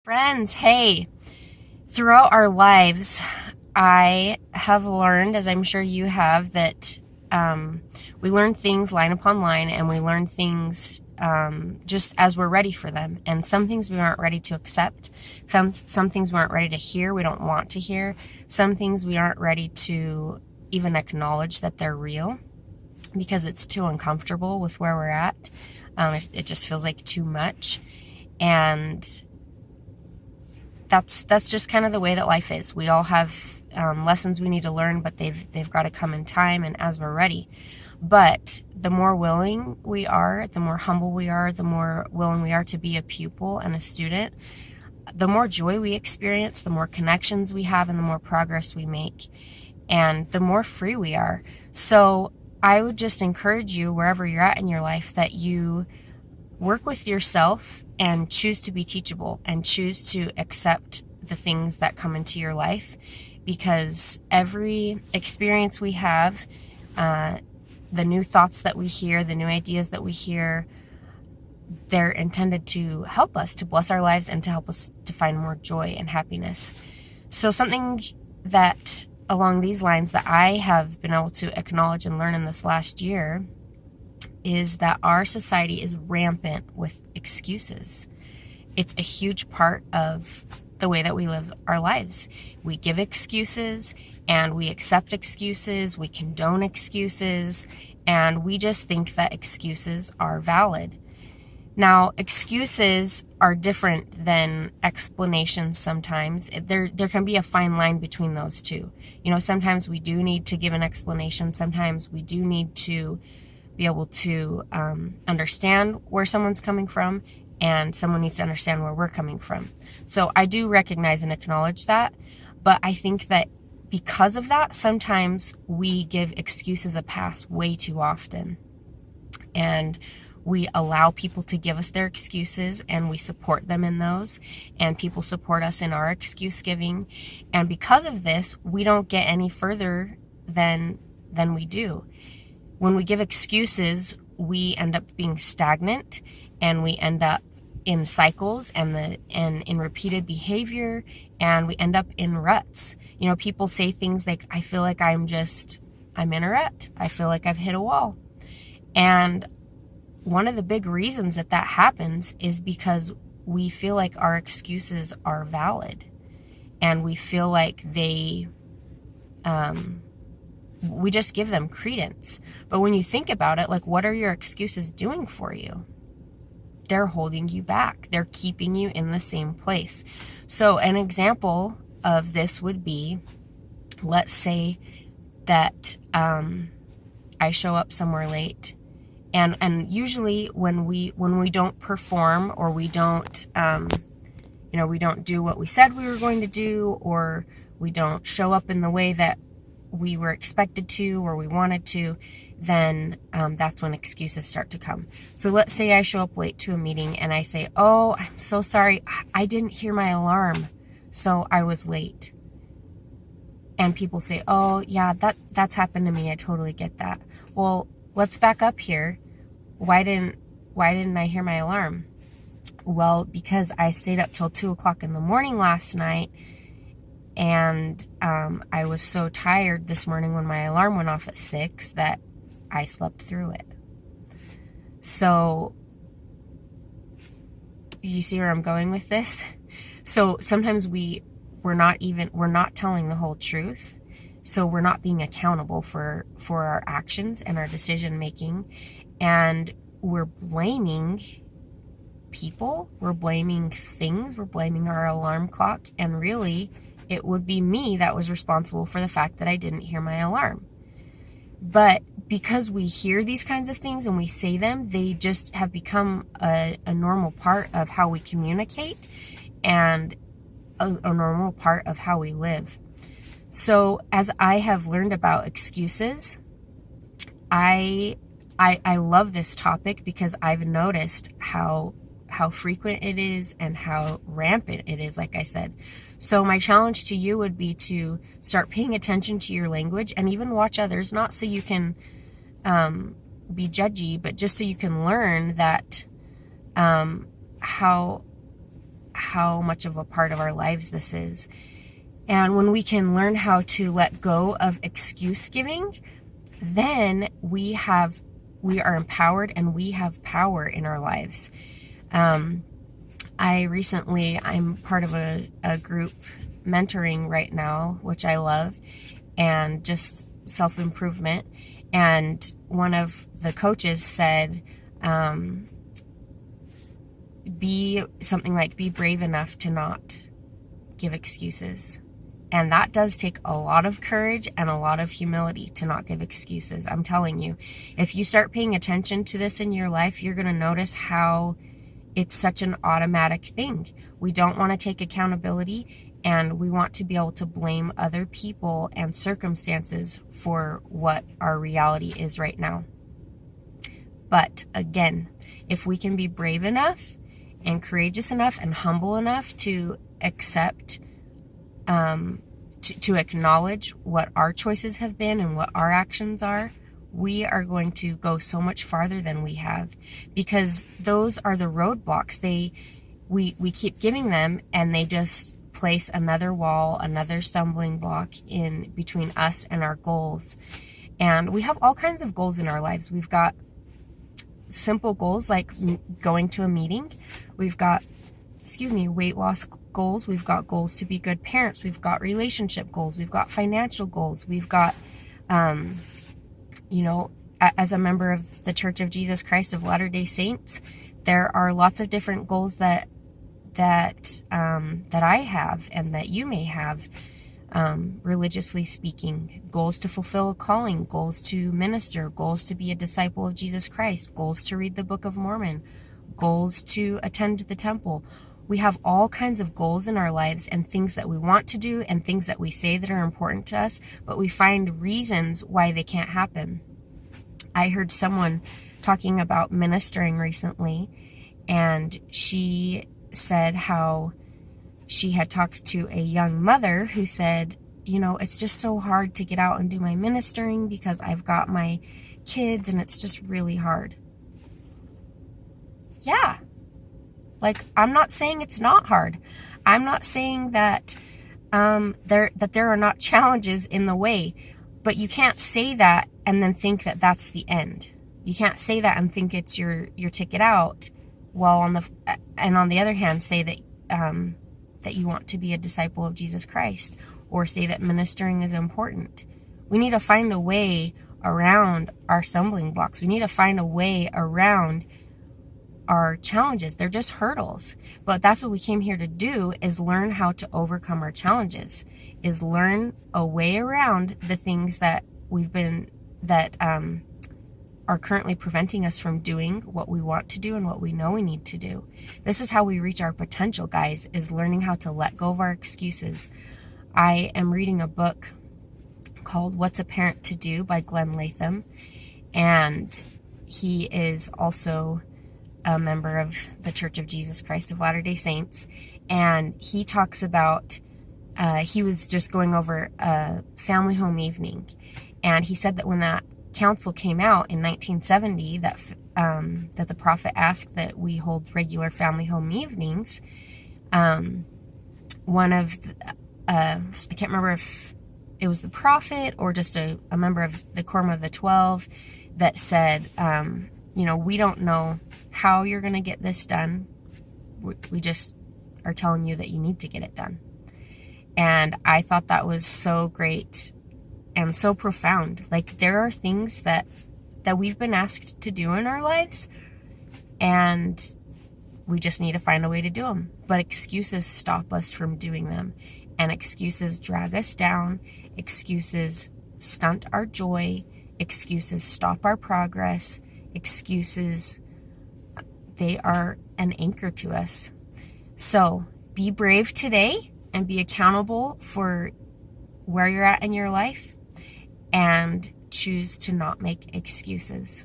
Friends, hey, throughout our lives, I have learned, as I'm sure you have, that we learn things line upon line and we learn things just as we're ready for them. And some things we aren't ready to accept, some things we aren't ready to hear, we don't want to hear, some things we aren't ready to even acknowledge that they're real because it's too uncomfortable with where we're at. It just feels like too much. And that's just kind of the way that life is. We all have lessons we need to learn, but they've got to come in time and as we're ready. But the more willing we are, the more humble we are, the more willing we are to be a pupil and a student, the more joy we experience, the more connections we have, and the more progress we make, and the more free we are. So I would just encourage you, wherever you're at in your life, that you work with yourself and choose to be teachable and choose to accept the things that come into your life, because every experience we have, the new thoughts that we hear, the new ideas that we hear, they're intended to help us, to bless our lives, and to help us to find more joy and happiness. So something that along these lines that I have been able to acknowledge and learn in this last year is that our society is rampant with excuses. It's a huge part of the way that we live our lives. We give excuses and we accept excuses, we condone excuses, and we just think that excuses are valid. Now, excuses are different than explanations sometimes. There can be a fine line between those two. You know, sometimes we do need to give an explanation. Sometimes we do need to be able to understand where someone's coming from, and someone needs to understand where we're coming from. So I do recognize and acknowledge that, but I think that because of that, sometimes we give excuses a pass way too often. And we allow people to give us their excuses, and we support them in those, and people support us in our excuse giving. And because of this, we don't get any further than we do. When we give excuses, we end up being stagnant, and we end up in cycles and in repeated behavior, and we end up in ruts. You know, people say things like, I feel like I'm in a rut. I feel like I've hit a wall. And one of the big reasons that happens is because we feel like our excuses are valid, and we feel like we just give them credence. But when you think about it, like, what are your excuses doing for you? They're holding you back. They're keeping you in the same place. So an example of this would be, let's say that I show up somewhere late, and usually when we don't perform, or we don't we don't do what we said we were going to do, or we don't show up in the way that we were expected to or we wanted to, then that's when excuses start to come. So let's say I show up late to a meeting and I say, oh, I'm so sorry, I didn't hear my alarm, so I was late. And people say, oh yeah, that's happened to me, I totally get that. Well, let's back up here. Why didn't I hear my alarm? Well, because I stayed up till 2:00 in the morning last night, and I was so tired this morning when my alarm went off at 6 that I slept through it. So you see where I'm going with this? So sometimes we're not telling the whole truth. So we're not being accountable for our actions and our decision making, and we're blaming people, we're blaming things, we're blaming our alarm clock, and really it would be me that was responsible for the fact that I didn't hear my alarm. But because we hear these kinds of things and we say them, they just have become a normal part of how we communicate, and a normal part of how we live. So as I have learned about excuses, I love this topic because I've noticed how frequent it is and how rampant it is, like I said. So my challenge to you would be to start paying attention to your language, and even watch others, not so you can be judgy, but just so you can learn that how how much of a part of our lives this is. And when we can learn how to let go of excuse giving, then we are empowered and we have power in our lives. I'm part of a group mentoring right now, which I love, and just self-improvement. And one of the coaches said, be brave enough to not give excuses. And that does take a lot of courage and a lot of humility to not give excuses. I'm telling you, if you start paying attention to this in your life, you're going to notice how it's such an automatic thing. We don't want to take accountability, and we want to be able to blame other people and circumstances for what our reality is right now. But again, if we can be brave enough and courageous enough and humble enough to accept, to acknowledge what our choices have been and what our actions are, we are going to go so much farther than we have, because those are the roadblocks. We keep giving them, and they just place another wall, another stumbling block in between us and our goals. And we have all kinds of goals in our lives. We've got simple goals like going to a meeting. We've got, weight loss goals. We've got goals to be good parents. We've got relationship goals. We've got financial goals. We've got, as a member of the Church of Jesus Christ of Latter-day Saints, there are lots of different goals that I have and that you may have, religiously speaking. Goals to fulfill a calling, goals to minister, goals to be a disciple of Jesus Christ, goals to read the Book of Mormon, goals to attend the temple. We have all kinds of goals in our lives and things that we want to do and things that we say that are important to us, but we find reasons why they can't happen. I heard someone talking about ministering recently, and she said how she had talked to a young mother who said, it's just so hard to get out and do my ministering because I've got my kids and it's just really hard. Yeah. I'm not saying it's not hard. I'm not saying that there are not challenges in the way, but you can't say that and then think that that's the end. You can't say that and think it's your ticket out, while on the other hand say that you want to be a disciple of Jesus Christ, or say that ministering is important. We need to find a way around our stumbling blocks. We need to find a way around our challenges. They're just hurdles. But that's what we came here to do, is learn how to overcome our challenges, is learn a way around the things that are currently preventing us from doing what we want to do and what we know we need to do. This is how we reach our potential, guys, is learning how to let go of our excuses. I am reading a book called What's a Parent to Do by Glenn Latham, and he is also a member of the Church of Jesus Christ of Latter-day Saints, and he talks about, he was just going over a family home evening, and he said that when that council came out in 1970, that the prophet asked that we hold regular family home evenings, one of the, I can't remember if it was the prophet or just a member of the Quorum of the 12 that said, we don't know how you're going to get this done. We just are telling you that you need to get it done. And I thought that was so great and so profound. There are things that we've been asked to do in our lives, and we just need to find a way to do them. But excuses stop us from doing them, and excuses drag us down. Excuses stunt our joy. Excuses stop our progress. Excuses, they are an anchor to us. So be brave today and be accountable for where you're at in your life, and choose to not make excuses.